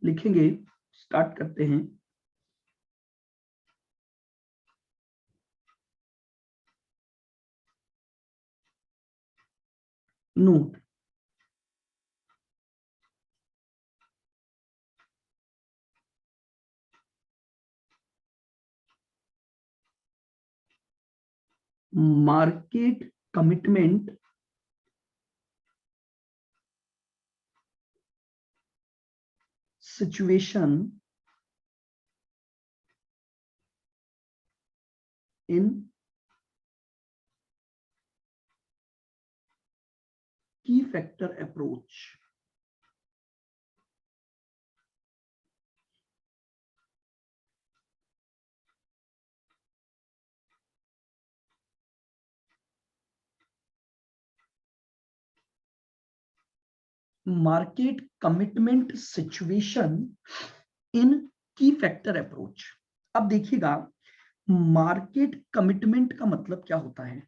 लिखेंगे, स्टार्ट करते हैं। Note, market commitment situation in key factor approach. Market commitment situation in key factor approach. अब देखिएगा, market commitment का मतलब क्या होता है,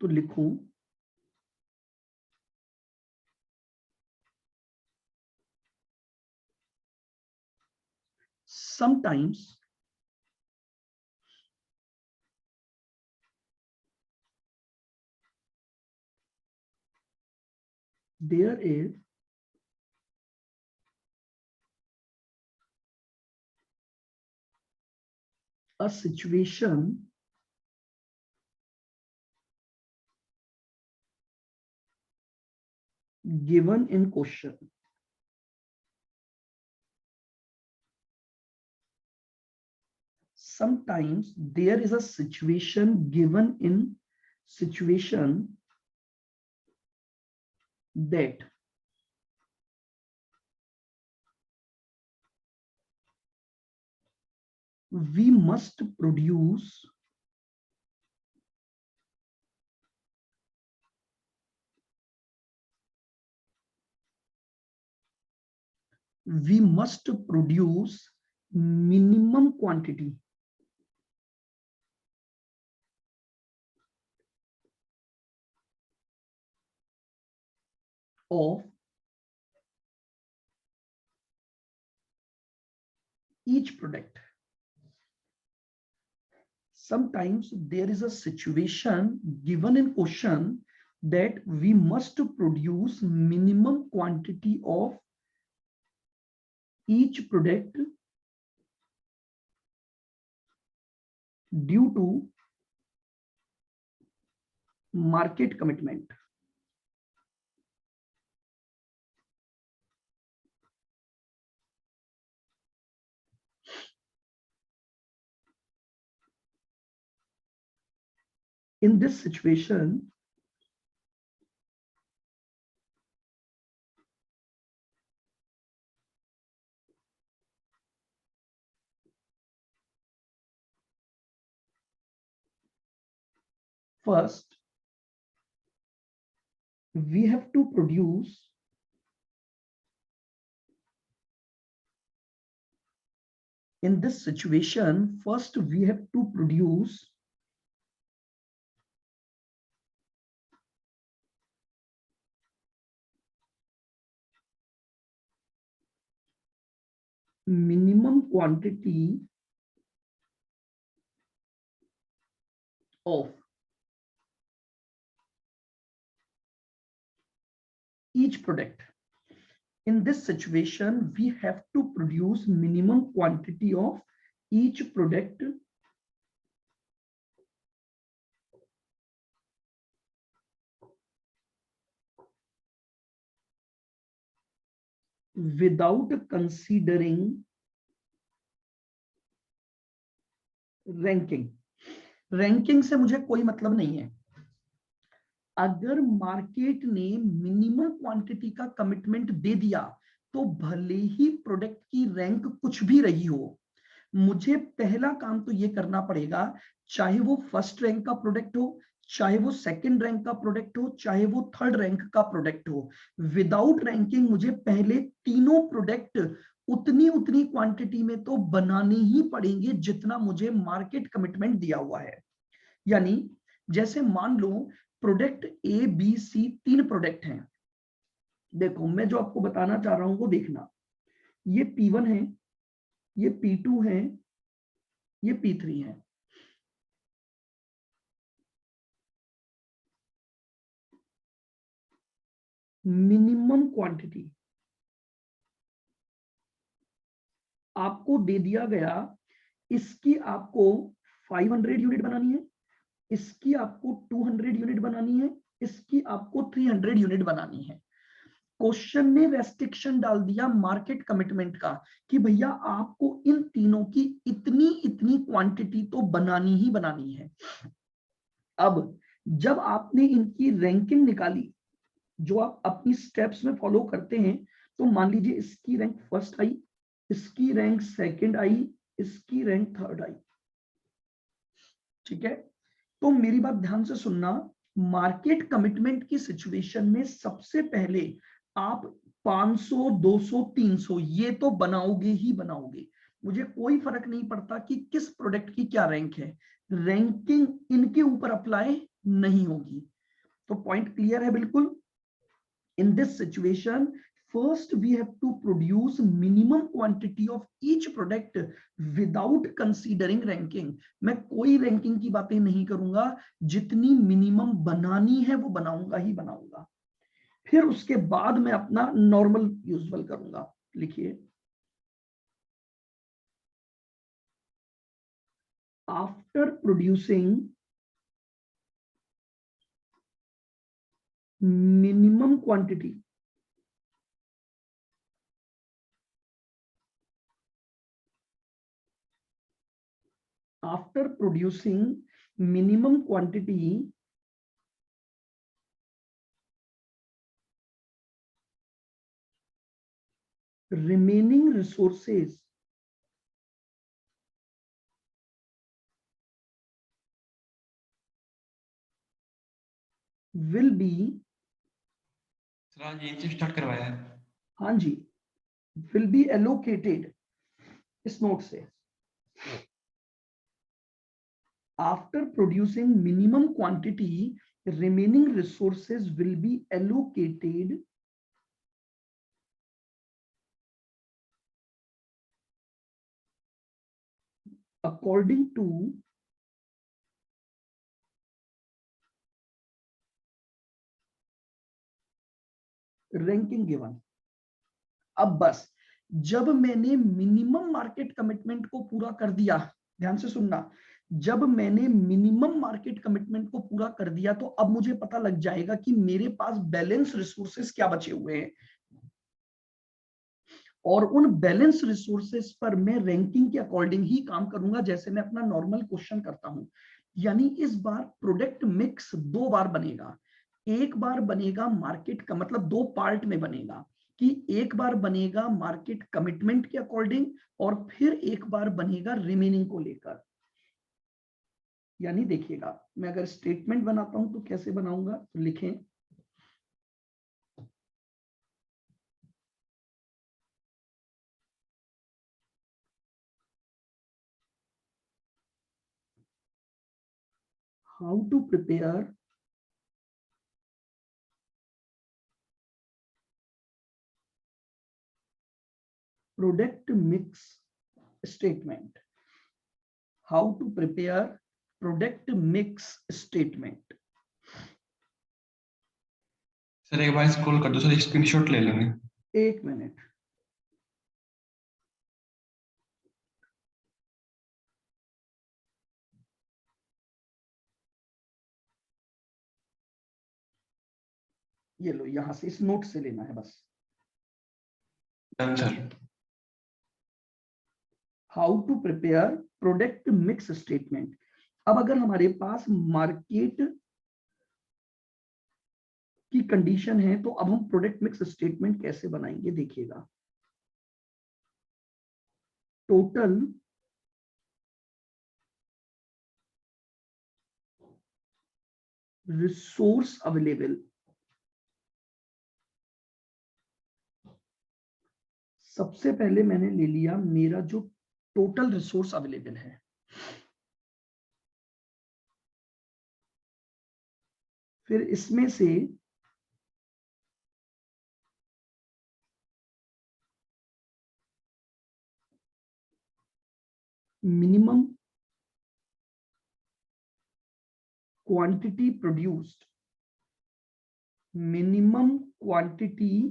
तो लिखो sometimes there is a situation given in question. Sometimes there is a situation given in situation that we must produce minimum quantity of each product. Sometimes there is a situation given in question that we must produce minimum quantity of each product due to market commitment. In this situation, first we have to produce in this situation, first we have to produce minimum quantity of each product. In this situation, we have to produce minimum quantity of each product without considering ranking. Ranking से मुझे कोई मतलब नहीं है। अगर market ने minimum quantity का commitment दे दिया तो भले ही प्रोडक्ट की रैंक कुछ भी रही हो, मुझे पहला काम तो ये करना पड़ेगा, चाहे वो फर्स्ट रैंक का प्रोडक्ट हो, चाहे वो सेकंड रैंक का प्रोडक्ट हो, चाहे वो थर्ड रैंक का प्रोडक्ट हो, विदाउट रैंकिंग मुझे पहले तीनों प्रोडक्ट उतनी उतनी क्वांटिटी में तो बनाने ही पड़ेंगे जितना मुझे मार्केट कमिटमेंट दिया हुआ है। यानी जैसे मान लो प्रोडक्ट ए बी सी तीन प्रोडक्ट हैं। देखो मैं जो आपको बताना चाह रहा हूं वो देखना। ये P1 है, ये P2 है, ये P3 है। मिनिमम क्वांटिटी आपको दे दिया गया, इसकी आपको 500 यूनिट बनानी है, इसकी आपको 200 यूनिट बनानी है, इसकी आपको 300 यूनिट बनानी है। क्वेश्चन ने रेस्ट्रिक्शन डाल दिया मार्केट कमिटमेंट का कि भैया आपको इन तीनों की इतनी इतनी क्वांटिटी तो बनानी ही बनानी है। अब जब आपने इनकी रैंकिंग निकाली, जो आप अपनी स्टेप्स में फॉलो करते हैं, तो मान लीजिए इसकी रैंक फर्स्ट आई, इसकी रैंक सेकंड आई, इसकी रैंक थर्ड आई। ठीक है, तो मेरी बात ध्यान से सुनना। मार्केट कमिटमेंट की सिचुएशन में सबसे पहले आप 500, 200, 300 ये तो बनाओगे ही बनाओगे। मुझे कोई फर्क नहीं पड़ता कि किस प्रोडक्ट की क्या रैंक है, रैंकिंग इनके ऊपर अप्लाई नहीं होगी। तो पॉइंट क्लियर है बिल्कुल। In this situation, first we have to produce minimum quantity of each product without considering ranking. मैं कोई रैंकिंग की बातें नहीं करूंगा, जितनी मिनिमम बनानी है वो बनाऊंगा ही बनाऊंगा। फिर उसके बाद मैं अपना नॉर्मल यूजुअल करूंगा। लिखिए, after producing minimum quantity after producing minimum quantity remaining resources will be, sir आज यहीं से स्टार्ट करवाया है। हाँ जी, will be allocated। इस नोट से after producing minimum quantity remaining resources will be allocated according to ranking given। अब बस जब मैंने मिनिमम मार्केट कमिटमेंट को पूरा कर दिया, ध्यान से सुनना, जब मैंने मिनिमम मार्केट कमिटमेंट को पूरा कर दिया तो अब मुझे पता लग जाएगा कि मेरे पास बैलेंस रिसोर्सेस क्या बचे हुए हैं, और उन बैलेंस रिसोर्सेस पर मैं रैंकिंग के अकॉर्डिंग ही काम करूंगा, जैसे मैं अपना नॉर्मल क्वेश्चन करता हूं। यानी इस बार प्रोडक्ट मिक्स दो बार बनेगा। एक बार बनेगा मार्केट का, मतलब दो पार्ट में बनेगा, कि एक बार बनेगा मार्केट कमिटमेंट के अकॉर्डिंग और फिर एक बार बनेगा रिमेनिंग को लेकर। यानी देखिएगा, मैं अगर स्टेटमेंट बनाता हूं तो कैसे बनाऊंगा, तो लिखें, how to prepare product mix statement. How to prepare product mix statement. Sir एक बार स्क्रॉल कर दो सर, स्क्रीनशॉट ले लेंगे। एक मिनट, ये लो, यहां से इस नोट से लेना है बस। Done sir. How to prepare product mix statement. अब अगर हमारे पास मार्केट की कंडीशन है तो अब हम प्रोडक्ट मिक्स स्टेटमेंट कैसे बनाएंगे, देखिएगा। टोटल रिसोर्स अवेलेबल, सबसे पहले मैंने ले लिया मेरा जो टोटल रिसोर्स अवेलेबल है, फिर इसमें से minimum quantity produced, minimum quantity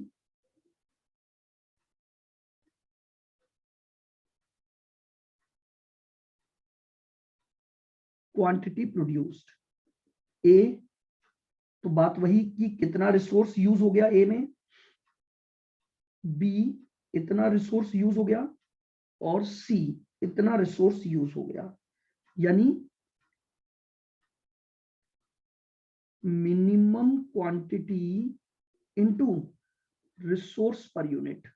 produced a, तो बात वही कि कितना रिसोर्स यूज हो गया ए में, बी इतना रिसोर्स यूज हो गया, और सी इतना रिसोर्स यूज हो गया, यानी minimum quantity into resource per unit,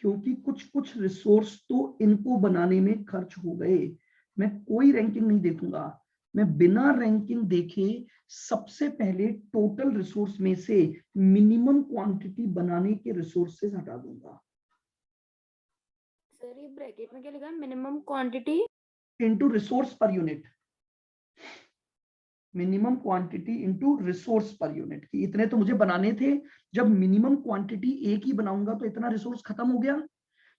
क्योंकि कुछ कुछ रिसोर्स तो इनको बनाने में खर्च हो गए। मैं कोई रैंकिंग नहीं देखूंगा, मैं बिना रैंकिंग देखे सबसे पहले टोटल रिसोर्स में से मिनिमम क्वांटिटी बनाने के रिसोर्सेज हटा दूंगा। सर ये ब्रैकेट में क्या लिखा है, minimum quantity into resource per unit, minimum quantity into resource per unit, कि इतने तो मुझे बनाने थे, जब मिनिमम क्वांटिटी ए की बनाऊंगा तो इतना रिसोर्स खत्म हो गया,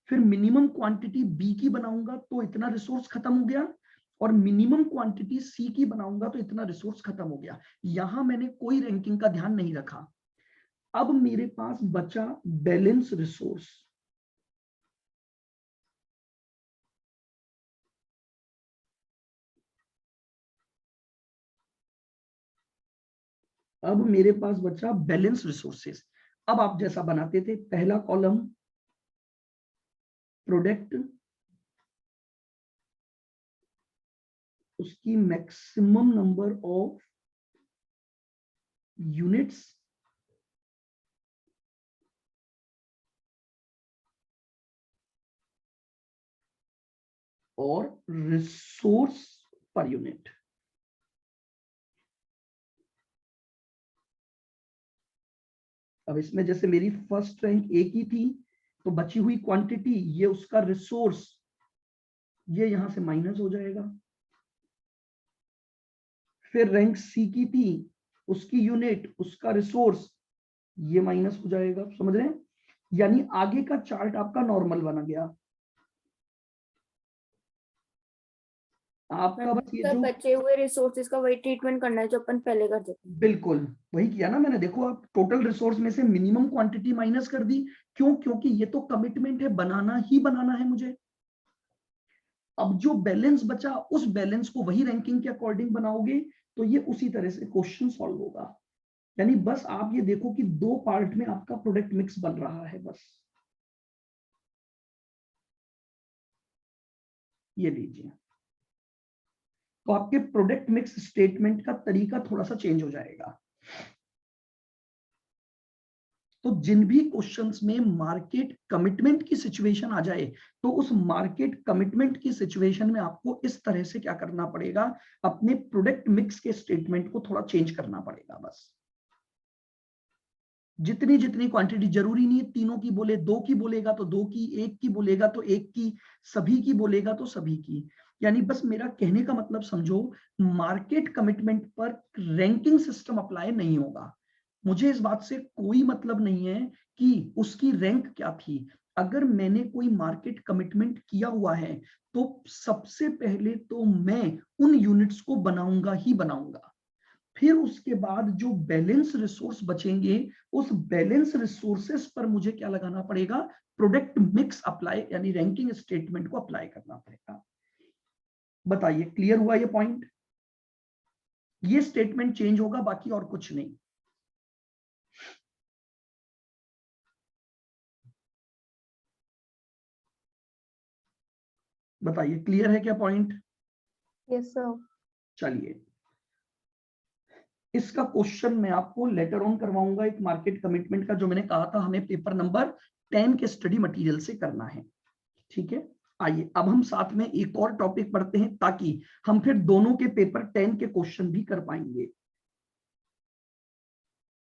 फिर मिनिमम क्वांटिटी बी की बनाऊंगा तो इतना रिसोर्स खत्म हो गया, और मिनिमम क्वांटिटी सी की बनाऊंगा तो इतना रिसोर्स खत्म हो गया। यहां मैंने कोई रैंकिंग का ध्यान नहीं रखा। अब मेरे पास बचा बैलेंस रिसोर्स, अब मेरे पास बचा बैलेंस रिसोर्सेस। अब आप जैसा बनाते थे, पहला कॉलम प्रोडक्ट, उसकी मैक्सिमम नंबर ऑफ यूनिट्स, और रिसोर्स पर यूनिट। अब इसमें जैसे मेरी फर्स्ट रैंक ए की थी, तो बची हुई क्वांटिटी ये उसका रिसोर्स, ये यहां से माइनस हो जाएगा। फिर रैंक सी की थी, उसकी यूनिट, उसका रिसोर्स, ये माइनस हो जाएगा। समझ रहे हैं? यानी आगे का चार्ट आपका नॉर्मल बना गया। आपका बस ये सर जो बचे हुए रिसोर्सेज का वही ट्रीटमेंट करना है जो अपन पहले कर देते हैं। बिल्कुल वही किया ना मैंने। देखो आप टोटल रिसोर्स में से मिनिमम क्वांटिटी माइनस कर दी, क्यों? क्योंकि ये तो कमिटमेंट है, बनाना ही बनाना है मुझे। अब जो बैलेंस बचा, उस बैलेंस को वही रैंकिंग के अकॉर्डिंग बनाओगे तो ये उसी तरह से क्वेश्चन सॉल्व होगा। यानी बस आप ये देखो कि दो पार्ट में आपका प्रोडक्ट मिक्स बन रहा है, बस ये लीजिए। तो आपके प्रोडक्ट मिक्स स्टेटमेंट का तरीका थोड़ा सा चेंज हो जाएगा। तो जिन भी क्वेश्चंस में मार्केट कमिटमेंट की सिचुएशन आ जाए, तो उस मार्केट कमिटमेंट की सिचुएशन में आपको इस तरह से क्या करना पड़ेगा, अपने प्रोडक्ट मिक्स के स्टेटमेंट को थोड़ा चेंज करना पड़ेगा। बस जितनी जितनी क्वांटिटी, जरूरी नहीं है तीनों की बोले, दो की बोलेगा तो दो की, एक की बोलेगा तो एक की, सभी की बोलेगा तो सभी की। यानी बस मेरा कहने का मतलब समझो, मार्केट कमिटमेंट पर रैंकिंग सिस्टम अप्लाई नहीं होगा। मुझे इस बात से कोई मतलब नहीं है कि उसकी रैंक क्या थी। अगर मैंने कोई मार्केट कमिटमेंट किया हुआ है तो सबसे पहले तो मैं उन यूनिट्स को बनाऊंगा ही बनाऊंगा। फिर उसके बाद जो बैलेंस रिसोर्स बचेंगे, उस बैलेंस रिसोर्सेस पर मुझे क्या लगाना पड़ेगा, प्रोडक्ट मिक्स अप्लाई, यानी रैंकिंग स्टेटमेंट को अप्लाई करना पड़ेगा। बताइए क्लियर हुआ ये पॉइंट? ये स्टेटमेंट चेंज होगा, बाकी और कुछ नहीं। बताइए क्लियर है क्या पॉइंट? Yes sir. चलिए, इसका क्वेश्चन मैं आपको लेटर ऑन करवाऊंगा, एक मार्केट कमिटमेंट का, जो मैंने कहा था हमें पेपर नंबर 10 के स्टडी मटेरियल से करना है। ठीक है, आइए अब हम साथ में एक और टॉपिक पढ़ते हैं, ताकि हम फिर दोनों के पेपर 10 के क्वेश्चन भी कर पाएंगे।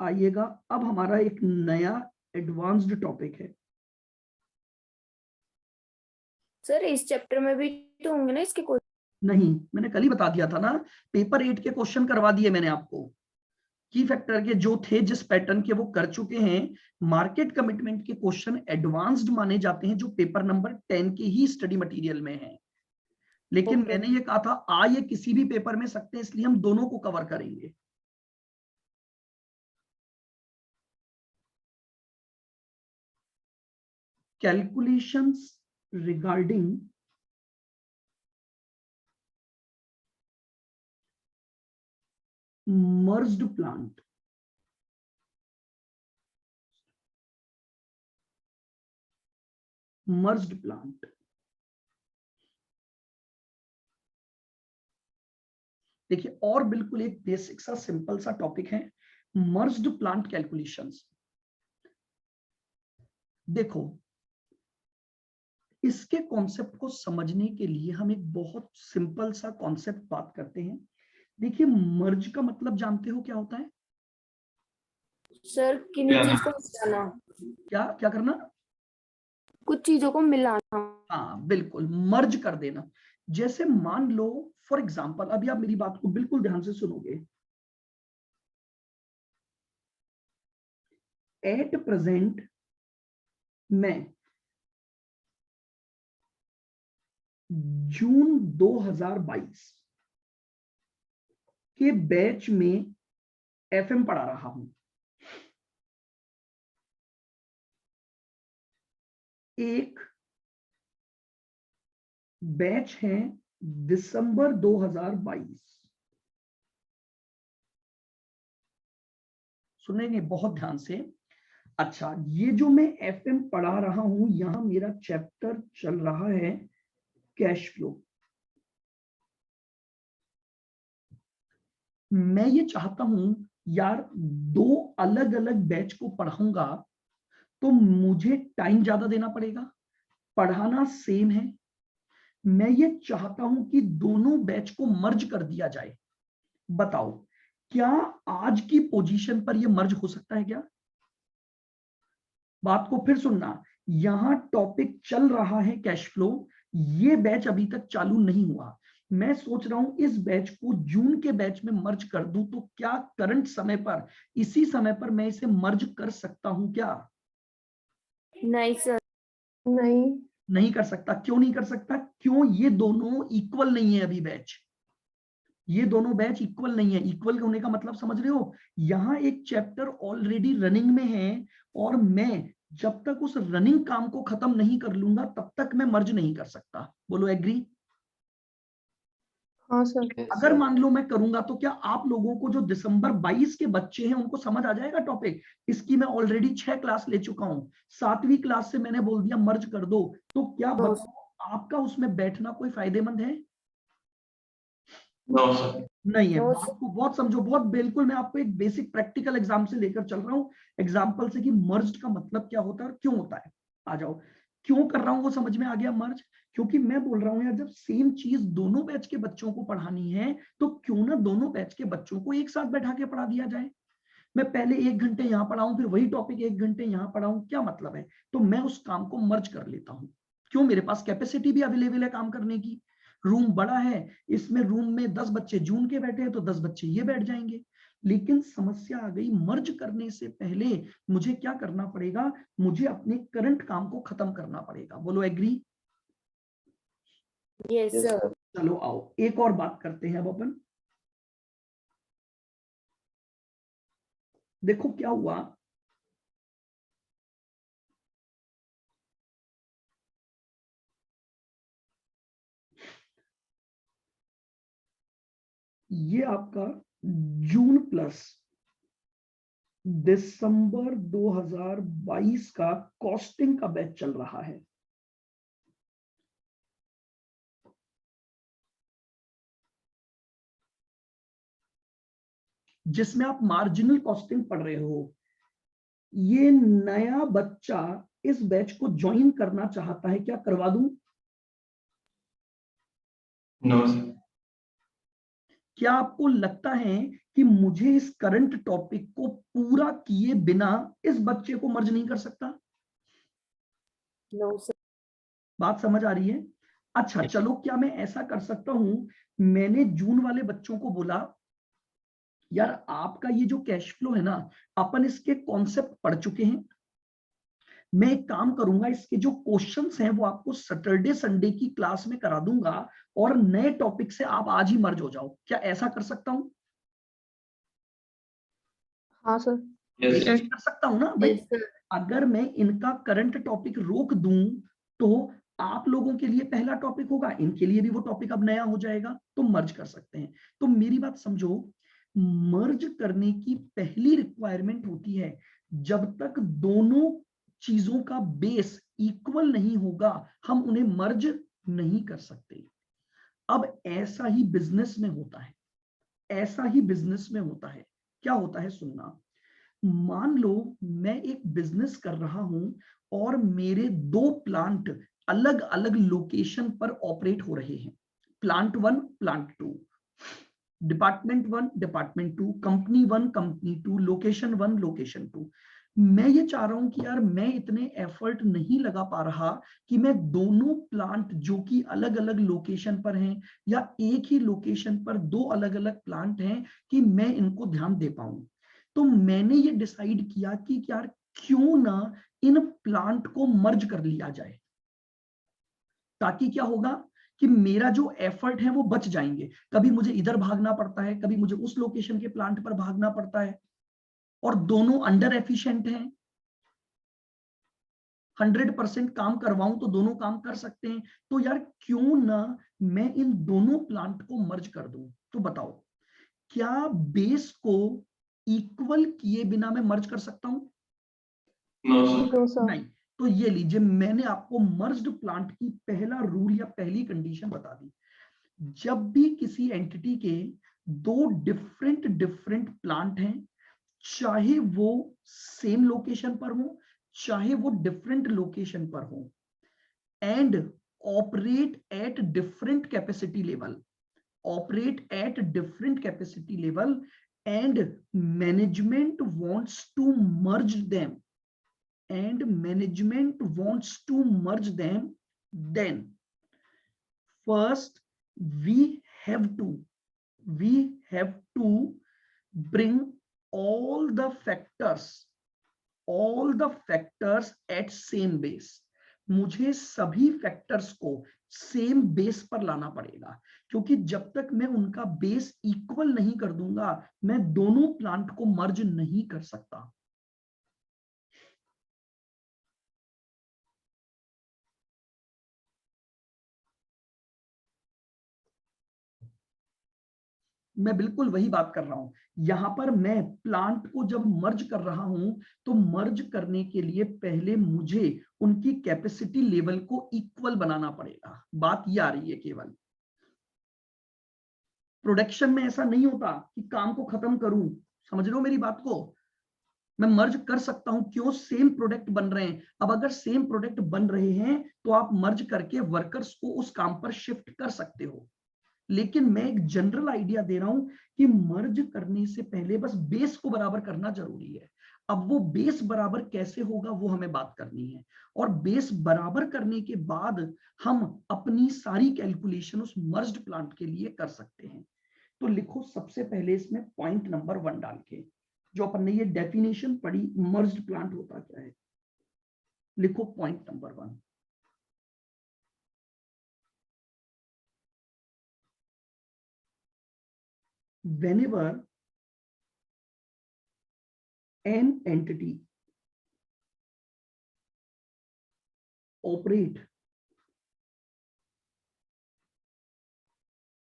आइएगा, अब हमारा एक नया एडवांस्ड टॉपिक है। सर इस चैप्टर में भी तो होंगे ना इसके क्वेश्चन? नहीं, मैंने कल ही बता दिया था ना, पेपर 8 के क्वेश्चन करवा दिए मैंने आपको। की फैक्टर के जो थे, जिस पैटर्न के, वो कर चुके हैं। मार्केट कमिटमेंट के क्वेश्चन एडवांस्ड माने जाते हैं, जो पेपर नंबर 10 के ही स्टडी मटेरियल में है। लेकिन Okay. मैंने ये कहा था आ ये किसी भी पेपर में सकते हैं, इसलिए हम दोनों को कवर करेंगे। Calculations regarding merged plant, merged plant. देखिए और बिल्कुल एक बेसिक सा सिंपल सा टॉपिक है, मर्ज्ड प्लांट कैलकुलेशंस। देखो इसके कॉन्सेप्ट को समझने के लिए हम एक बहुत सिंपल सा कॉन्सेप्ट बात करते हैं। देखिए मर्ज का मतलब जानते हो क्या होता है? सर किन्हीं चीज को मिलाना, क्या क्या करना? कुछ चीजों को मिलाना। हाँ बिल्कुल, मर्ज कर देना। जैसे मान लो फॉर एग्जांपल, अभी आप मेरी बात को बिल्कुल ध्यान से सुनोगे। एट प्रेजेंट मैं जून 2022 के बैच में एफएम पढ़ा रहा हूं। एक बैच है दिसंबर 2022। सुनेंगे बहुत ध्यान से। अच्छा, ये जो मैं एफएम पढ़ा रहा हूं, यहां मेरा चैप्टर चल रहा है कैश फ्लो। मैं ये चाहता हूं यार दो अलग अलग बैच को पढ़ाऊंगा तो मुझे टाइम ज्यादा देना पड़ेगा, पढ़ाना सेम है। मैं ये चाहता हूं कि दोनों बैच को मर्ज कर दिया जाए। बताओ क्या आज की पोजीशन पर यह मर्ज हो सकता है क्या? बात को फिर सुनना, यहां टॉपिक चल रहा है कैश फ्लो, ये बैच अभी तक चालू नहीं हुआ। मैं सोच रहा हूं इस बैच को जून के बैच में मर्ज कर दूं, तो क्या करंट समय पर, इसी समय पर मैं इसे मर्ज कर सकता हूं क्या? नहीं सर, नहीं। नहीं कर सकता। क्यों नहीं कर सकता? क्यों? ये दोनों इक्वल नहीं है अभी बैच, ये दोनों बैच इक्वल नहीं है। इक्वल होने का मतलब समझ रहे हो? यहां एक चैप्टर ऑलरेडी रनिंग में है और मैं जब तक उस रनिंग काम को खत्म नहीं कर लूंगा तब तक मैं मर्ज नहीं कर सकता। बोलो एग्री? हाँ सर। अगर मान लो मैं करूंगा तो क्या आप लोगों को जो दिसंबर 22 के बच्चे हैं उनको समझ आ जाएगा टॉपिक? इसकी मैं ऑलरेडी 6 क्लास ले चुका हूं, 7वीं क्लास से मैंने बोल दिया मर्ज कर दो, तो क्या बताओ आपका उसमें बैठना कोई फायदेमंद है? No sir. नहीं है। नो बात सर। को बहुत समझो, बहुत बिल्कुल मैं आपको एक बेसिक प्रैक्टिकल एग्जाम से लेकर चल रहा हूं, एग्जाम्पल से कि मर्ज का मतलब क्या होता है और क्यों होता है। आ जाओ, क्यों कर रहा हूं वो समझ में आ गया मर्ज? क्योंकि मैं बोल रहा हूं यार जब सेम चीज दोनों बैच के बच्चों को पढ़ानी है तो क्यों ना दोनों बैच के बच्चों को एक साथ बैठा के पढ़ा दिया जाए। मैं पहले 1 घंटे यहां पढ़ाऊं, फिर वही टॉपिक 1 घंटे यहां पढ़ाऊं, क्या मतलब है? तो मैं उस काम को मर्ज कर लेता हूं। क्यों? मेरे पास कैपेसिटी भी अवेलेबल है काम करने की, रूम बड़ा है, इसमें रूम में 10 बच्चे जून के बैठे हैं तो 10 बच्चे ये बैठ जाएंगे। लेकिन समस्या आ गई, मर्ज करने से पहले मुझे क्या करना पड़ेगा? मुझे अपने करंट काम को खत्म करना पड़ेगा। बोलो एग्री? Yes sir. चलो आओ एक और बात करते हैं अब अपन। देखो क्या हुआ, ये आपका जून प्लस दिसंबर 2022 का कॉस्टिंग का बैच चल रहा है। जिसमें आप मार्जिनल कॉस्टिंग पढ़ रहे हो। ये नया बच्चा इस बैच को ज्वाइन करना चाहता है, क्या करवा दूं? No sir. क्या आपको लगता है कि मुझे इस करंट टॉपिक को पूरा किए बिना इस बच्चे को मर्ज नहीं कर सकता? No sir. बात समझ आ रही है? अच्छा चलो, क्या मैं ऐसा कर सकता हूं, मैंने जून वाले बच्चों को बोला यार आपका ये जो कैश फ्लो है ना, अपन इसके कॉन्सेप्ट पढ़ चुके हैं, मैं एक काम करूंगा, इसके जो क्वेश्चंस हैं वो आपको सैटरडे संडे की क्लास में करा दूंगा और नए टॉपिक से आप आज ही मर्ज हो जाओ। क्या ऐसा कर सकता हूं? हाँ सर। यस ऐसा सर। कर सकता हूं ना भाई? Yes sir. अगर मैं इनका करंट टॉपिक रोक दूं तो आप लोगों के लिए पहला टॉपिक होगा, इनके लिए भी वो टॉपिक अब नया हो जाएगा, तो मर्ज कर सकते हैं। तो मेरी बात समझो, मर्ज करने की पहली रिक्वायरमेंट होती है जब तक दोनों चीजों का बेस इक्वल नहीं होगा हम उन्हें मर्ज नहीं कर सकते। अब ऐसा ही बिजनेस में होता है, ऐसा ही बिजनेस में होता है। क्या होता है सुनना, मान लो मैं एक बिजनेस कर रहा हूं और मेरे दो प्लांट अलग अलग लोकेशन पर ऑपरेट हो रहे हैं। Plant one, plant two, department one, department two, company one, company two, location one, location two. मैं ये चाह रहा हूं कि यार मैं इतने एफर्ट नहीं लगा पा रहा कि मैं दोनों प्लांट जो कि अलग अलग लोकेशन पर हैं या एक ही लोकेशन पर दो अलग अलग प्लांट हैं कि मैं इनको ध्यान दे पाऊं। तो मैंने ये डिसाइड किया कि यार क्यों ना इन प्लांट को मर्ज कर लिया जाए, ताकि क्या होगा कि मेरा जो एफर्ट है वो बच जाएंगे। कभी मुझे इधर भागना पड़ता है, कभी मुझे उस लोकेशन के प्लांट पर भागना पड़ता है, और दोनों अंडर एफिशिएंट हैं। 100% काम करवाऊं तो दोनों काम कर सकते हैं। तो यार क्यों ना मैं इन दोनों प्लांट को मर्ज कर दूं। तो बताओ, क्या बेस को इक्वल किए बिना मैं मर्ज कर सकता हूं? No sir. No sir. नहीं। तो ये लीजिए, मैंने आपको मर्ज्ड प्लांट की पहला रूल या पहली कंडीशन बता दी। जब भी किसी एंटिटी के दो डिफरेंट डिफरेंट प्लांट हैं, चाहे वो सेम लोकेशन पर हो चाहे वो डिफरेंट लोकेशन पर हो, and operate at different capacity level, operate at different capacity level, and management wants to merge them, and management wants to merge them, then first we have to we have to bring all the factors at same base। मुझे सभी factors को same base पर लाना पड़ेगा, क्योंकि जब तक मैं उनका बेस इक्वल नहीं कर दूंगा मैं दोनों प्लांट को मर्ज नहीं कर सकता। मैं बिल्कुल वही बात कर रहा हूं। यहां पर मैं प्लांट को जब मर्ज कर रहा हूं तो मर्ज करने के लिए पहले मुझे उनकी कैपेसिटी लेवल को इक्वल बनाना पड़ेगा। बात ये आ रही है केवल। प्रोडक्शन में ऐसा नहीं होता कि काम को खत्म करूं। समझ रहे हो मेरी बात को? मैं मर्ज कर सकता हूं, क्यों? सेम प्रोडक्ट बन रहे हैं। अब अगर सेम प्रोडक्ट बन रहे हैं तो आप मर्ज करके वर्कर्स को उस काम पर शिफ्ट कर सकते हो। लेकिन मैं एक जनरल आइडिया दे रहा हूं कि मर्ज करने से पहले बस बेस को बराबर करना जरूरी है। अब वो बेस बराबर कैसे होगा वो हमें बात करनी है, और बेस बराबर करने के बाद हम अपनी सारी कैलकुलेशन उस मर्ज्ड प्लांट के लिए कर सकते हैं। तो लिखो सबसे पहले इसमें पॉइंट नंबर 1 डाल के, जो अपन ने ये डेफिनेशन पढ़ी मर्ज्ड प्लांट होता क्या है, लिखो point number 1। whenever an entity operate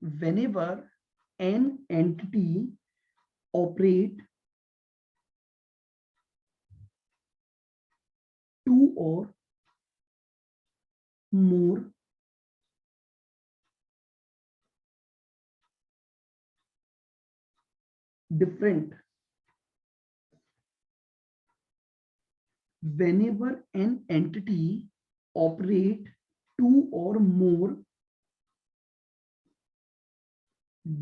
whenever an entity operate two or more different whenever an entity operate two or more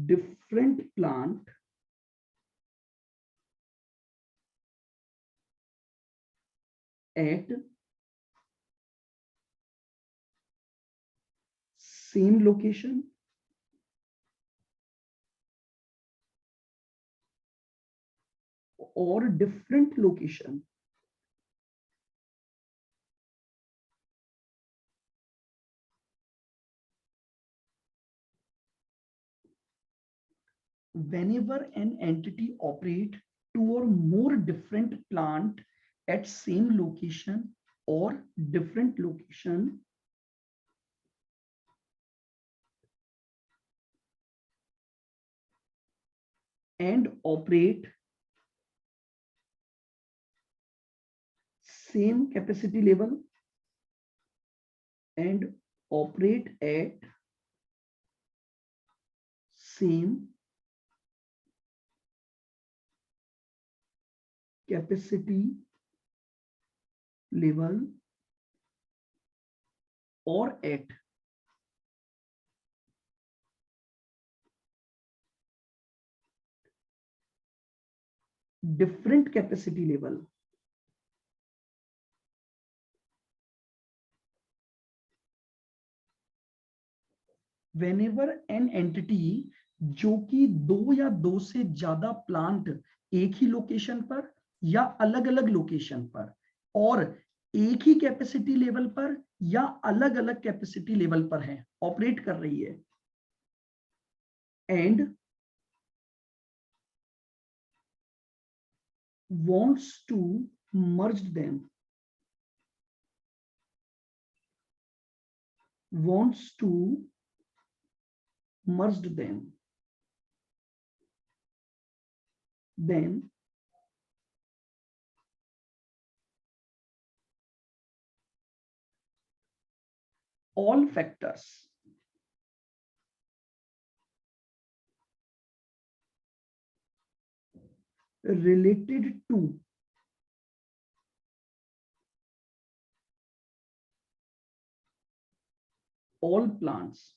different plant at same location or different location whenever an entity operate two or more different plant at same location or different location and operate same capacity level and operate at same capacity level or at different capacity level whenever an entity जो कि दो या दो से ज्यादा plant एक ही location पर या अलग अलग लोकेशन पर और एक ही कैपेसिटी लेवल पर या अलग अलग कैपेसिटी लेवल पर है, ऑपरेट कर रही है, and wants to merge them, wants to merge them, then all factors related to all plants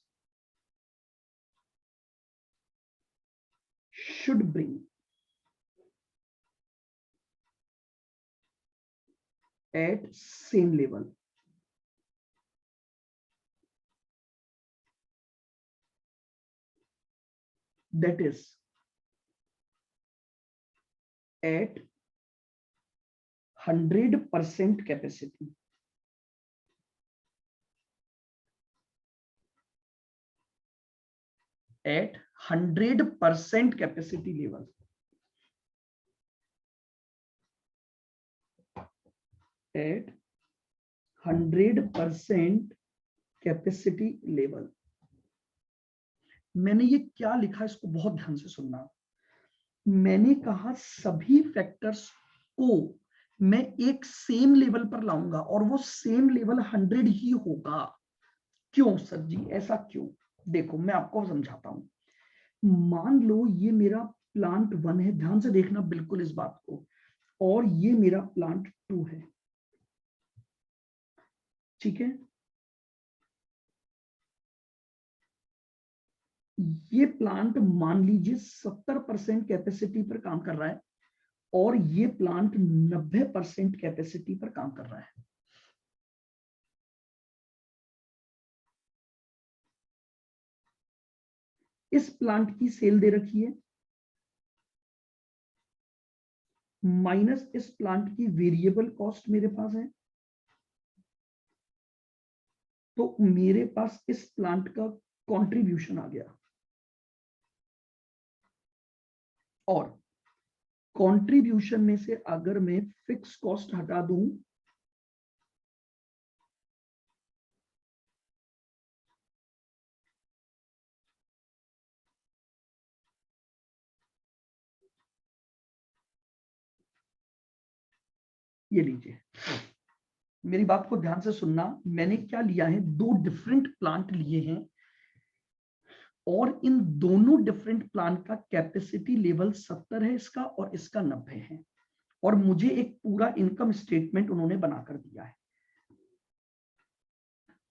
should bring at same level. That is at 100% capacity. At 100% capacity level. At 100% capacity level. मैंने ये क्या लिखा इसको बहुत ध्यान से सुनना. मैंने कहा सभी फैक्टर्स को मैं एक सेम लेवल पर लाऊंगा और वो सेम लेवल 100 ही होगा. क्यों सर जी, ऐसा क्यों? देखो मैं आपको समझाता हूं. मान लो ये मेरा प्लांट 1 है, ध्यान से देखना बिल्कुल इस बात को, और ये मेरा प्लांट 2 है. ठीक है, ये प्लांट मान लीजिए 70% कैपेसिटी पर काम कर रहा है और ये प्लांट 90% कैपेसिटी पर काम कर रहा है. इस प्लांट की सेल दे रखी है माइनस इस प्लांट की वेरिएबल कॉस्ट मेरे पास है, तो मेरे पास इस प्लांट का कंट्रीब्यूशन आ गया. और कंट्रीब्यूशन में से अगर मैं फिक्स कॉस्ट हटा दूं ये लीजिए, मेरी बात को ध्यान से सुनना. मैंने क्या लिया है, 2 डिफरेंट प्लांट लिए हैं और इन दोनों डिफरेंट प्लांट का कैपेसिटी लेवल 70 है इसका और इसका 90 है, और मुझे एक पूरा इनकम स्टेटमेंट उन्होंने बनाकर दिया है.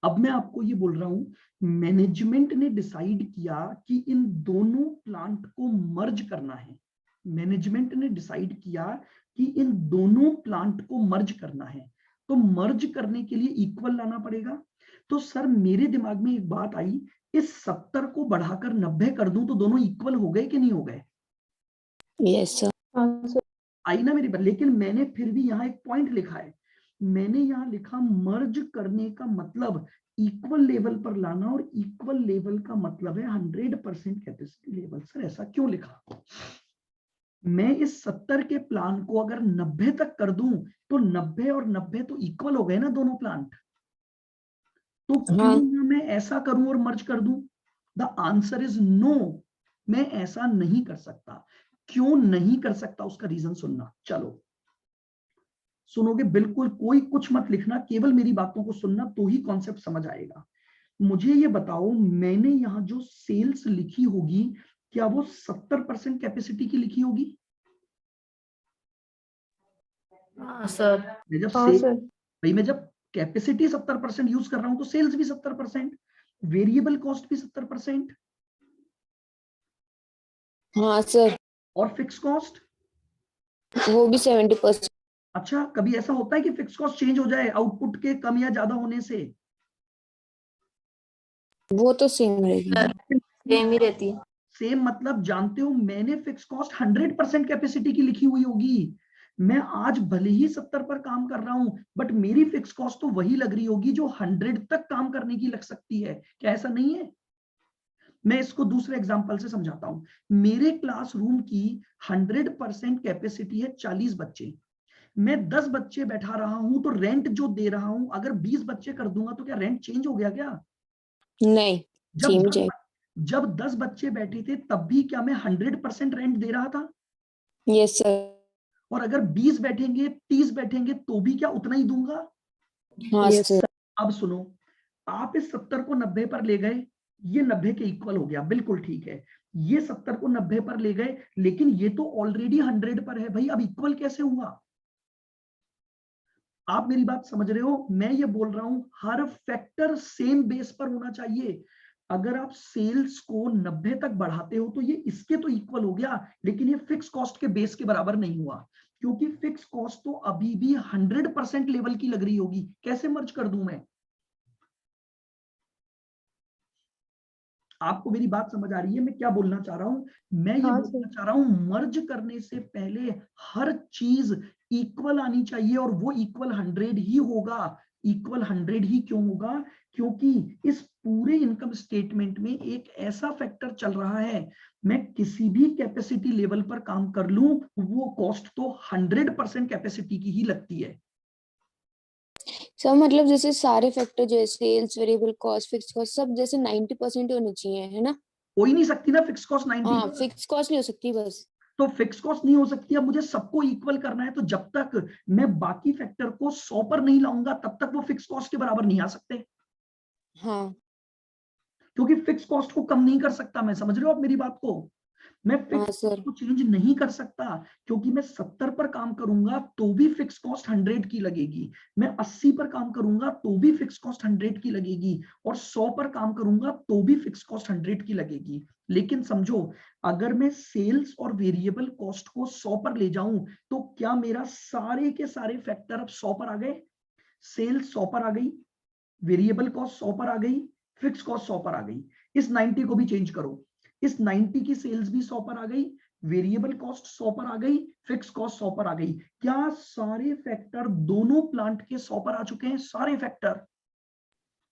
अब मैं आपको ये बोल रहा हूं, मैनेजमेंट ने डिसाइड किया कि इन दोनों प्लांट को मर्ज करना है. मैनेजमेंट ने डिसाइड किया कि इन दोनों प्लांट को मर्ज करना है, तो मर्ज करने के लिए इक्वल लाना पड़ेगा. तो सर मेरे दिमाग में एक बात आई, इस 70 को बढ़ाकर 90 कर दूं तो दोनों इक्वल हो गए कि नहीं हो गए? Yes sir. आई ना मेरी बात. लेकिन मैंने फिर भी यहाँ एक पॉइंट लिखा है, मैंने यहाँ लिखा मर्ज करने का मतलब इक्वल लेवल पर लाना, और इक्वल लेवल का मतलब है 100% कैपेसिटी लेवल। सर ऐसा क्यों लिखा? मैं इस 70 के प्लान को अगर 90 तक कर दूं तो 90 और 90 तो इक्वल हो गए ना दोनों प्लांट, तो क्यों ना मैं ऐसा करूं और मर्ज कर दूं? द आंसर इज नो, मैं ऐसा नहीं कर सकता। क्यों नहीं कर सकता उसका रीजन सुनना। चलो सुनोगे, बिल्कुल कोई कुछ मत लिखना, केवल मेरी बातों को सुनना तो ही कॉन्सेप्ट समझ आएगा। मुझे ये बताओ, मैंने यहां जो सेल्स लिखी होगी क्या वो 70% कैपेसिटी की लिखी होगी? हाँ सर। मैं जब हाँ से सर। भाई मैं जब कैपेसिटी 70% यूज कर रहा हूं तो सेल्स भी 70%, वेरिएबल कॉस्ट भी 70%, हाँ सर, और फिक्स कॉस्ट। वो भी 70%। अच्छा, कभी ऐसा होता है कि फिक्स कॉस्ट चेंज हो जाए आउटपुट के कम या ज्यादा होने से? वो तो सेम रहेगी, सेम ही रहती है। सेम मतलब जानते हो, मैंने फिक्स कॉस्ट 100% कैपेसिटी की लिखी हुई होगी। मैं आज भले ही 70 पर काम कर रहा हूं, बट मेरी फिक्स कॉस्ट तो वही लग रही होगी जो 100 तक काम करने की लग सकती है। क्या ऐसा नहीं है? मैं इसको दूसरे एग्जांपल से समझाता हूं। मेरे क्लासरूम की 100% कैपेसिटी है 40 बच्चे। मैं 10 बच्चे बैठा रहा हूं तो रेंट जो दे रहा हूं अगर 20 बच्चे कर दूंगा तो क्या रेंट चेंज हो गया क्या? नहीं, जब सेम ही 10 जाएगी। जब 10 बच्चे बैठे थे तब भी क्या मैं 100% रेंट दे रहा था? Yes sir. और अगर 20 बैठेंगे 30 बैठेंगे तो भी क्या उतना ही दूंगा? हाँ सर। अब सुनो, आप इस 70 को 90 पर ले गए, ये 90 के इक्वल हो गया, बिल्कुल ठीक है। ये 70 को 90 पर ले गए, लेकिन ये तो ऑलरेडी 100 पर है भाई, अब इक्वल कैसे हुआ? आप मेरी बात समझ रहे हो? मैं ये बोल रहा हूं हर फैक्टर सेम बेस पर होना चाहिए। अगर आप सेल्स को 90 तक बढ़ाते हो तो ये इसके तो इक्वल हो गया, लेकिन ये फिक्स कॉस्ट के बेस के बराबर नहीं हुआ, क्योंकि फिक्स कॉस्ट तो अभी भी 100% लेवल की लग रही होगी। कैसे मर्ज कर दूं मैं? आपको मेरी बात समझ आ रही है मैं क्या बोलना चाह रहा हूं? मैं ये हाँ बोलना सर। चाह रहा हूं मर्ज करने से पहले हर चीज इक्वल आनी चाहिए, और वो इक्वल 100 ही होगा। इक्वल 100 ही क्यों होगा? क्योंकि इस पूरे इनकम स्टेटमेंट में एक ऐसा फैक्टर चल रहा है, मैं किसी भी कैपेसिटी लेवल पर काम कर लूं वो कॉस्ट तो 100% कैपेसिटी की ही लगती है। सर मतलब जैसे सारे फैक्टर जो है sales, variable cost, fix cost सब जैसे 90% होने चाहिए, है ना? हो ही नहीं सकती ना फिक्स कॉस्ट 90 हाँ, पर। फिक्स कॉस्ट नहीं हो सकती बस। तो फिक्स कॉस्ट नहीं हो सकती। अब मुझे सबको इक्वल करना है, तो जब तक मैं बाकी फैक्टर को 100 पर नहीं लाऊंगा तब तक वो फिक्स कॉस्ट के बराबर नहीं आ सकते, हाँ। क्योंकि फिक्स कॉस्ट को कम नहीं कर सकता मैं। समझ रहे हो आप मेरी बात को? मैं हाँ फिक्स कॉस्ट सर। को चेंज नहीं कर सकता, क्योंकि मैं 70 पर काम करूंगा तो भी फिक्स कॉस्ट 100 की लगेगी, मैं 80 पर काम करूंगा तो भी फिक्स कॉस्ट 100 की लगेगी, और 100 पर काम करूंगा तो भी फिक्स कॉस्ट 100 की लगेगी। लेकिन समझो, अगर मैं सेल्स और वेरिएबल कॉस्ट को 100 पर ले जाऊं तो क्या मेरा सारे के सारे फैक्टर अब 100 पर आ गए? सेल्स 100 पर आ गई, वेरिएबल कॉस्ट 100 पर आ गई, फिक्स कॉस्ट 100 पर आ गई। इस 90 को भी चेंज करो, इस 90 की सेल्स भी 100 पर आ गई, वेरिएबल कॉस्ट 100 पर आ गई, फिक्स कॉस्ट 100 पर आ गई। क्या सारे फैक्टर दोनों प्लांट के 100 पर आ चुके हैं? सारे फैक्टर।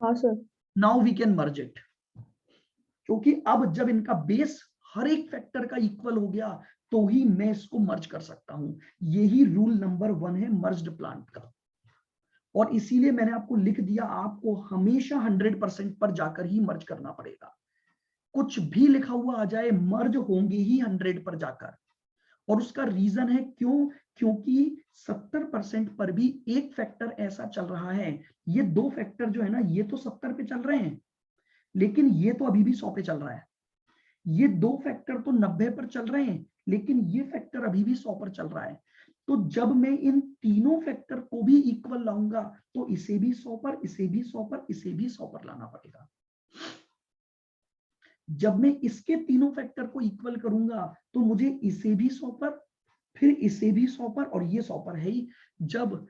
हाँ sir. Now we can merge it, क्योंकि अब जब इनका बेस हर एक फैक्टर का इक्वल हो गया तो ही मैं इसको मर्ज कर सकता हूं। यही रूल नंबर 1 है मर्ज्ड प्लांट का, और इसीलिए मैंने आपको लिख दिया आपको हमेशा 100% पर जाकर ही मर्ज करना पड़ेगा। कुछ भी लिखा हुआ आ जाए मर्ज होंगे ही 100 पर जाकर। और उसका रीजन है क्यों? क्योंकि 70% पर भी एक फैक्टर ऐसा चल रहा है, ये दो फैक्टर जो है ना ये तो 70 पे चल रहे हैं, लेकिन ये तो अभी भी 100 पे चल रहा है। ये दो फैक्टर तो 90 पर चल रहे हैं, लेकिन ये फैक्टर अभी भी 100 पर चल रहा है। तो जब मैं इन तीनों फैक्टर को भी इक्वल लाऊंगा तो इसे भी 100 पर, इसे भी 100 पर, इसे भी 100 पर लाना पड़ेगा। जब मैं इसके तीनों फैक्टर को इक्वल करूंगा तो मुझे इसे भी 100 पर, फिर इसे भी 100 पर, और ये 100 पर है ही। जब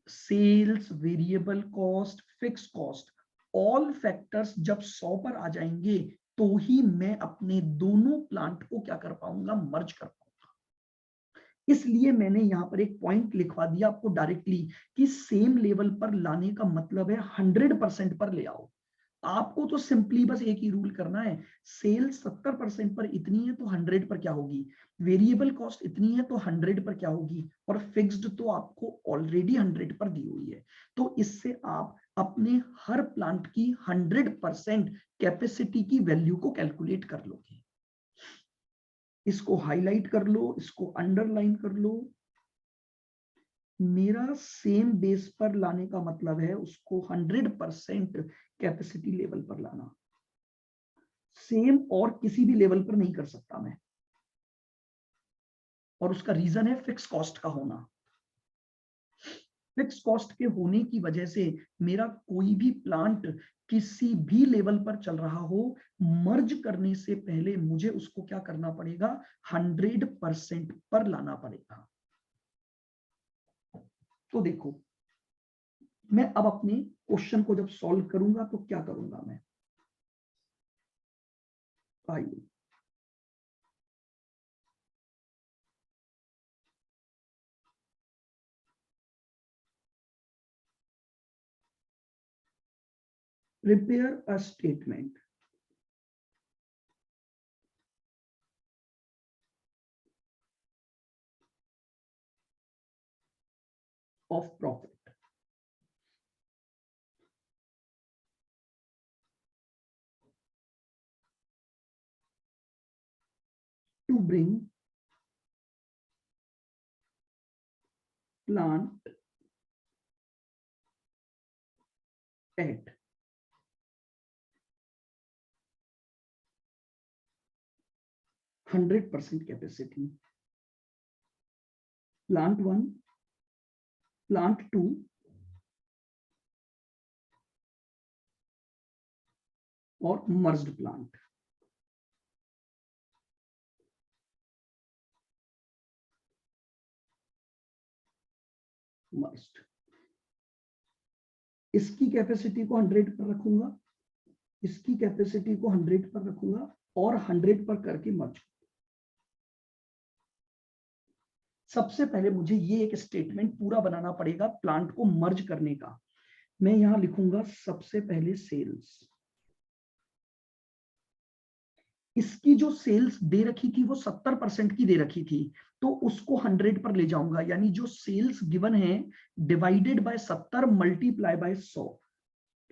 sales, variable cost, fix cost, all factors जब 100 पर आ जाएंगे तो ही मैं अपने दोनों प्लांट को क्या कर पाऊंगा? मर्ज कर पाऊंगा। इसलिए मैंने यहाँ पर एक पॉइंट लिखवा दिया आपको डायरेक्टली कि सेम लेवल पर लाने का मतलब है 100% पर ले आओ। आपको तो सिंपली बस एक ही रूल करना है, सेल्स 70% पर इतनी है तो 100 पर क्या होगी, वेरिएबल कॉस्ट इतनी है तो 100 पर क्या होगी, और फिक्स्ड तो आपको ऑलरेडी 100 पर दी हुई है। तो इससे आप अपने हर प्लांट की 100% कैपेसिटी की वैल्यू को कैलकुलेट कर लोगे। इसको हाईलाइट कर लो, इसको अंडरलाइन कर लो। मेरा सेम बेस पर लाने का मतलब है उसको 100% कैपेसिटी लेवल पर लाना। सेम और किसी भी लेवल पर नहीं कर सकता मैं, और उसका रीजन है फिक्स कॉस्ट का होना। फिक्स कॉस्ट के होने की वजह से मेरा कोई भी प्लांट किसी भी लेवल पर चल रहा हो, मर्ज करने से पहले मुझे उसको क्या करना पड़ेगा, 100% पर लाना पड़ेगा। तो देखो, मैं अब अपने क्वेश्चन को जब सॉल्व करूंगा तो क्या करूंगा मैं, आइए prepare a statement of profit to bring plant at 100% capacity. Plant 1, plant 2, और मर्ज्ड प्लांट। मर्ज्ड, इसकी कैपेसिटी को 100 पर रखूंगा, इसकी कैपेसिटी को 100 पर रखूंगा, और 100 पर करके मर्ज। सबसे पहले मुझे ये एक स्टेटमेंट पूरा बनाना पड़ेगा प्लांट को मर्ज करने का। मैं यहां लिखूंगा सबसे पहले सेल्स। इसकी जो सेल्स दे रखी थी वो 70% की दे रखी थी, तो उसको 100 पर ले जाऊंगा, यानी जो सेल्स गिवन है डिवाइडेड बाय 70 मल्टीप्लाई बाय 100,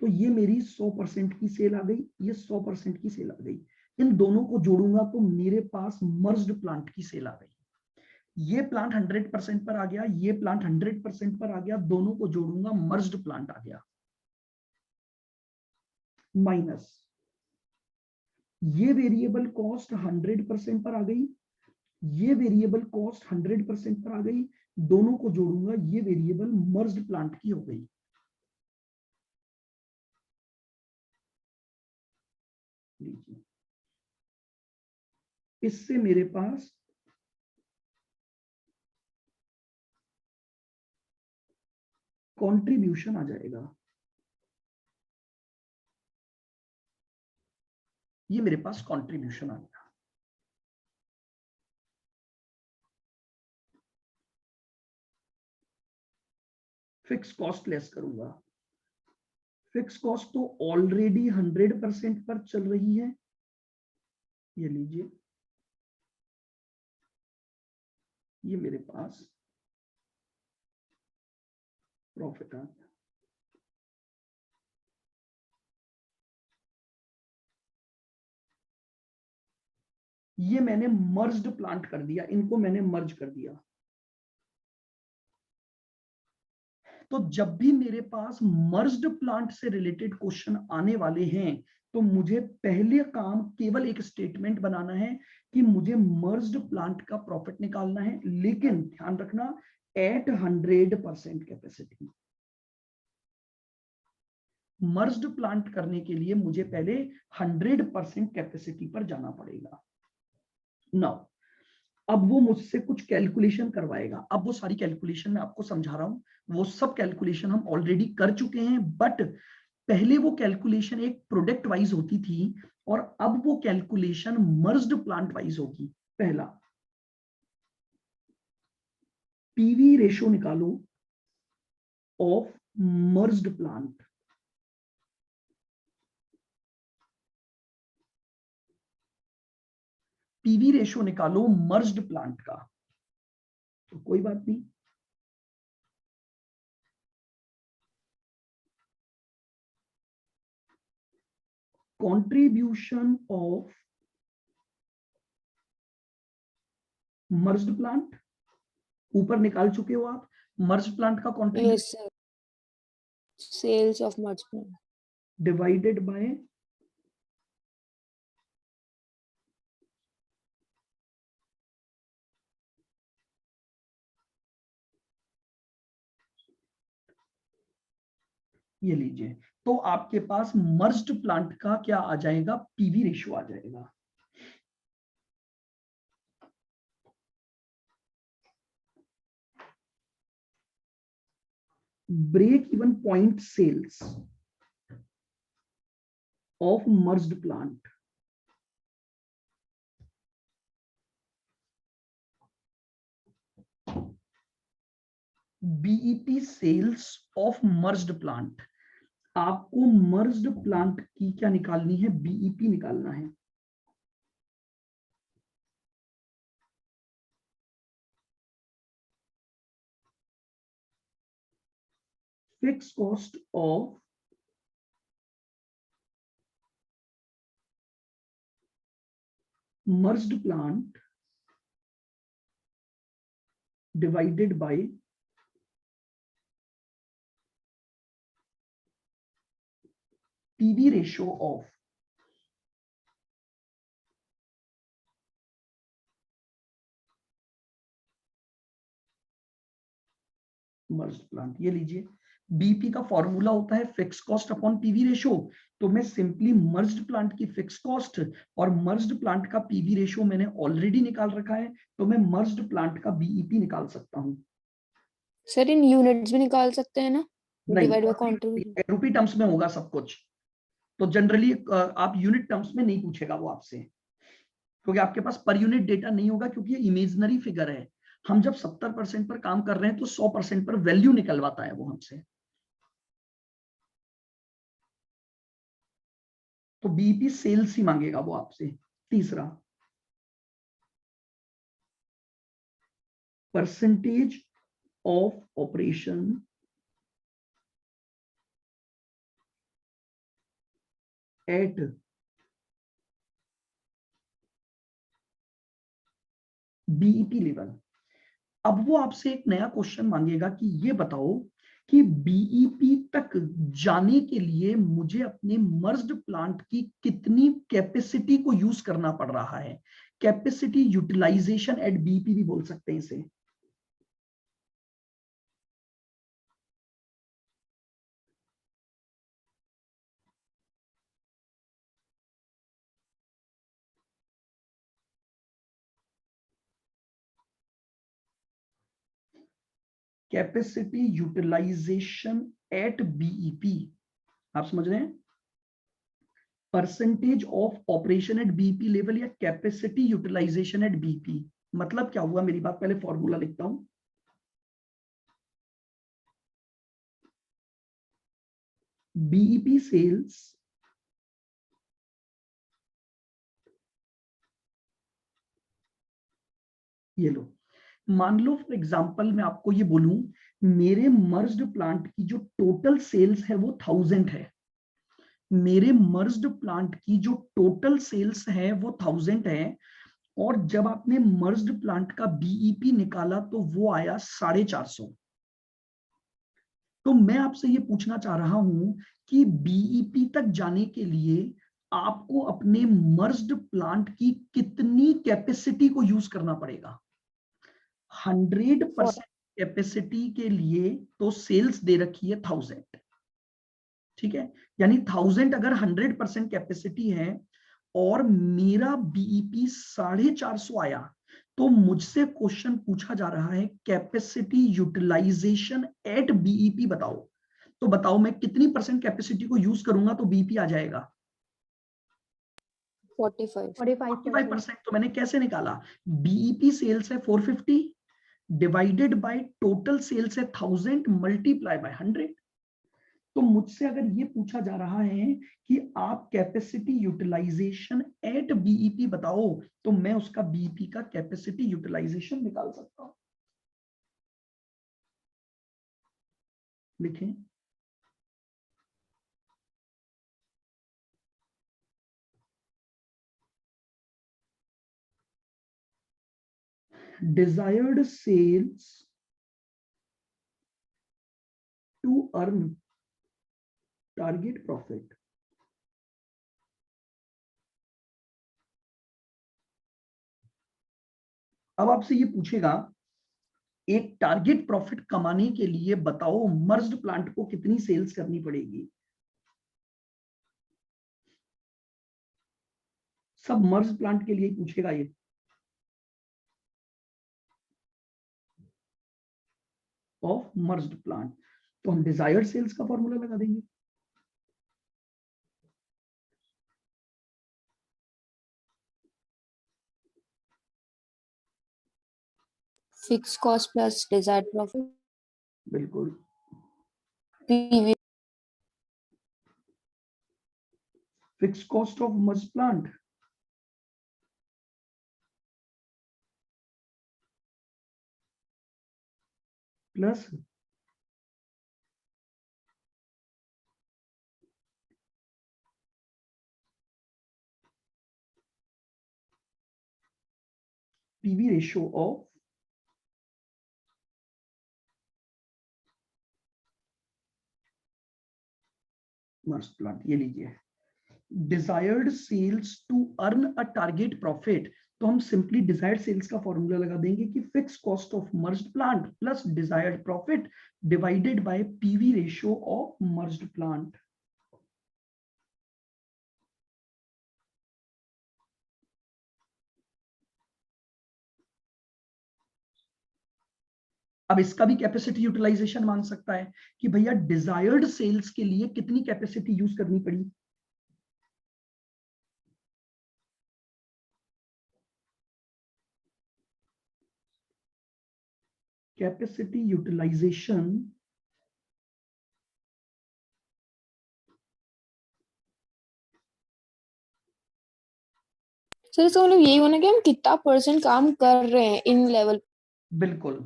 तो ये मेरी 100% की सेल आ गई, ये 100% की सेल आ गई। इन दोनों को जोड़ूंगा तो मेरे पास मर्ज्ड प्लांट की सेल आ गई। ये प्लांट 100% पर आ गया, ये प्लांट 100% पर आ गया, दोनों को जोड़ूंगा मर्ज्ड प्लांट आ गया, माइनस ये वेरिएबल कॉस्ट 100% पर आ गई, ये वेरिएबल कॉस्ट 100% पर आ गई, दोनों को जोड़ूंगा, ये वेरिएबल मर्ज्ड प्लांट की हो गई। लीजिए, इससे मेरे पास कंट्रीब्यूशन आ जाएगा। ये मेरे पास कंट्रीब्यूशन आ गया। फिक्स कॉस्ट लेस करूंगा, फिक्स कॉस्ट तो ऑलरेडी 100% पर चल रही है, ये लीजिए, ये मेरे पास प्रॉफिट आ गया। ये मैंने मर्ज्ड प्लांट कर दिया, इनको मैंने मर्ज कर दिया। तो जब भी मेरे पास मर्ज्ड प्लांट से रिलेटेड क्वेश्चन आने वाले हैं, तो मुझे पहले काम केवल एक स्टेटमेंट बनाना है कि मुझे मर्ज्ड प्लांट का प्रॉफिट निकालना है, लेकिन ध्यान रखना एट 100% कैपेसिटी। मर्ज्ड प्लांट करने के लिए मुझे पहले 100% कैपेसिटी पर जाना पड़ेगा। नाउ अब वो मुझसे कुछ कैलकुलेशन करवाएगा। अब वो सारी कैलकुलेशन मैं आपको समझा रहा हूं, वो सब कैलकुलेशन हम ऑलरेडी कर चुके हैं, बट पहले वो कैलकुलेशन एक प्रोडक्ट वाइज होती थी और अब वो कैलकुलेशन मर्ज्ड प्लांट वाइज होगी। पहला, पीवी रेशो निकालो of merged plant. PV ratio निकालो मर्ज्ड प्लांट का, तो कोई बात नहीं, कंट्रीब्यूशन ऑफ मर्ज्ड प्लांट ऊपर निकाल चुके हो आप। मर्ज्ड प्लांट का contribution Yes, sir. Sales of merged plant. Divided by ये लीजिए, तो आपके पास मर्ज्ड प्लांट का क्या आ जाएगा, पीवी रेशियो आ जाएगा। Break even point sales of merged plant, BEP sales of merged plant. आपको मर्ज्ड प्लांट की क्या निकालनी है, बीईपी निकालना है। Fix cost of merged plant divided by PV ratio of merged plant। ये लीजिए, बीपी का फॉर्मूला होता है fix cost upon PV ratio, तो मैं सिंपली मर्ज्ड प्लांट की फिक्स कॉस्ट और मर्ज्ड प्लांट का पीवी रेशियो मैंने ऑलरेडी निकाल रखा है, तो मैं मर्ज्ड प्लांट का बीईपी निकाल सकता हूं। सर इन यूनिट्स भी निकाल सकते हैं ना, divide by contribution. Rupee terms में होगा सब कुछ, तो जनरली आप यूनिट टर्म्स में नहीं पूछेगा वो आपसे, क्योंकि आपके पास पर यूनिट डेटा नहीं होगा, क्योंकि ये इमेजिनरी फिगर है। हम जब 70% पर काम कर रहे हैं तो 100% पर वैल्यू निकलवाता है वो हमसे। तो बीईपी सेल्स ही मांगेगा वो आपसे। तीसरा, percentage of operation at BEP level. अब वो आपसे एक नया क्वेश्चन मांगेगा कि ये बताओ कि बीईपी तक जाने के लिए मुझे अपने मर्ज्ड प्लांट की कितनी कैपेसिटी को यूज करना पड़ रहा है। कैपेसिटी यूटिलाइजेशन एट बीईपी भी बोल सकते हैं इसे। कैपेसिटी यूटिलाइजेशन एट बीईपी, आप समझ रहे हैं, percentage of operation at BEP level या कैपेसिटी यूटिलाइजेशन एट बीईपी। मतलब क्या हुआ, मेरी बात, पहले फॉर्मूला लिखता हूं। बीईपी सेल्स ये लो, मान लो फॉर एग्जांपल मैं आपको ये बोलूं, मेरे मर्ज्ड प्लांट की जो टोटल सेल्स है वो 1000 है। मेरे मर्ज्ड प्लांट की जो टोटल सेल्स है वो 1000 है, और जब आपने मर्ज्ड प्लांट का बीईपी निकाला तो वो आया 450। तो मैं आपसे ये पूछना चाह रहा हूं कि बीईपी तक जाने के लिए आपको अपने मर्ज्ड प्लांट की कितनी कैपेसिटी को यूज करना पड़ेगा। 100% कैपेसिटी के लिए तो सेल्स दे रखी है 1000, ठीक है, यानी 1000 अगर 100% कैपेसिटी है और मेरा बीईपी 450 आया, तो मुझसे क्वेश्चन पूछा जा रहा है कैपेसिटी यूटिलाइजेशन एट बीईपी बताओ। तो बताओ मैं कितनी परसेंट कैपेसिटी को यूज करूंगा तो बीईपी आ जाएगा 45%। 45%। तो मैंने कैसे निकाला, बीईपी सेल्स है 450 डिवाइडेड बाय टोटल सेल्स है 1000 मल्टीप्लाई बाय 100। तो मुझसे अगर ये पूछा जा रहा है कि आप कैपेसिटी यूटिलाइजेशन एट बीईपी बताओ, तो मैं उसका बीईपी का कैपेसिटी यूटिलाइजेशन निकाल सकता हूं। लिखें, desired sales to earn target profit अब आपसे ये पूछेगा एक टारगेट प्रॉफिट कमाने के लिए बताओ मर्ज्ड प्लांट को कितनी सेल्स करनी पड़ेगी। सब मर्ज प्लांट के लिए पूछेगा ये। ऑफ मर्ज्ड प्लांट, तो हम डिजायर्ड सेल्स का फॉर्मूला लगा देंगे। Fix cost plus desired profit, बिल्कुल, PV fix cost of merge plant plus PV ratio of merge plant. ये लीजिए, desired sales to earn a target profit, तो हम सिंपली डिजायर्ड सेल्स का फॉर्मूला लगा देंगे कि fix cost of merged plant plus desired profit divided by PV ratio of merged plant. अब इसका भी कैपेसिटी यूटिलाइजेशन मान सकता है कि भैया डिजायर्ड सेल्स के लिए कितनी कैपेसिटी यूज करनी पड़ी। कैपेसिटी यूटिलाइजेशन सर, इसका मतलब यही होना कि हम कितना परसेंट काम कर रहे हैं इन लेवल। बिल्कुल,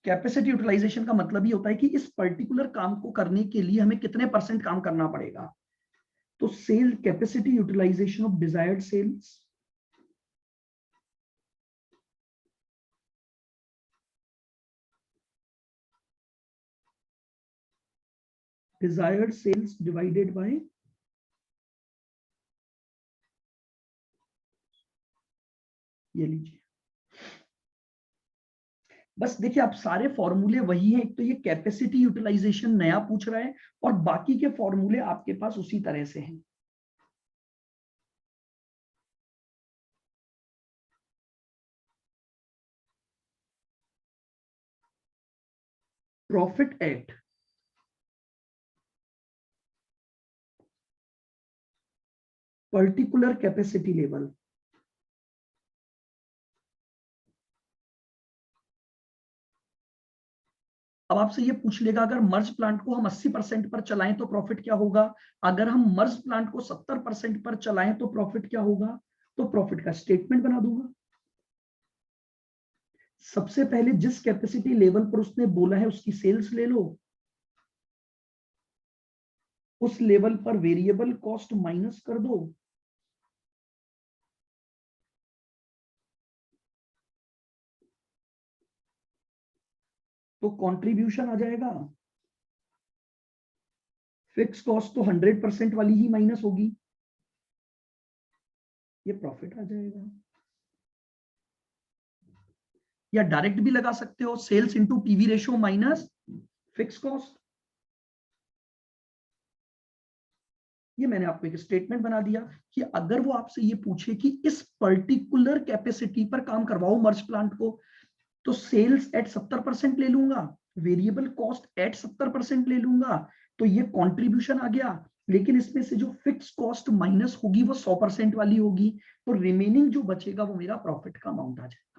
कैपेसिटी यूटिलाइजेशन का मतलब ही होता है कि इस पर्टिकुलर काम को करने के लिए हमें कितने परसेंट काम करना पड़ेगा। तो sale capacity utilisation of desired sales divided by ये लीजिए। बस देखिए, आप सारे फॉर्मूले वही हैं। एक तो ये कैपेसिटी यूटिलाइजेशन नया पूछ रहा है और बाकी के फॉर्मूले आपके पास उसी तरह से हैं। Profit at particular capacity level, अब आपसे ये पूछ लेगा अगर मर्ज प्लांट को हम 80% पर चलाएं तो प्रॉफिट क्या होगा, अगर हम मर्ज प्लांट को 70% पर चलाएं तो प्रॉफिट क्या होगा। तो प्रॉफिट का स्टेटमेंट बना दूंगा। सबसे पहले जिस कैपेसिटी लेवल पर उसने बोला है उसकी सेल्स ले लो, उस लेवल पर वेरिएबल कॉस्ट माइनस कर दो, तो कंट्रीब्यूशन आ जाएगा। फिक्स कॉस्ट तो 100% वाली ही माइनस होगी, ये प्रॉफिट आ जाएगा। या डायरेक्ट भी लगा सकते हो, sales into PV ratio minus fix cost. ये मैंने आपको एक स्टेटमेंट बना दिया कि अगर वो आपसे ये पूछे कि इस पर्टिकुलर कैपेसिटी पर काम करवाओ मर्ज प्लांट को, तो सेल्स एट 70% ले लूंगा, वेरिएबल कॉस्ट एट 70% ले लूंगा, तो ये कंट्रीब्यूशन आ गया। लेकिन इसमें से जो फिक्स कॉस्ट माइनस होगी वो 100% वाली होगी, तो रिमेनिंग जो बचेगा वो मेरा प्रॉफिट का अमाउंट आ जाएगा।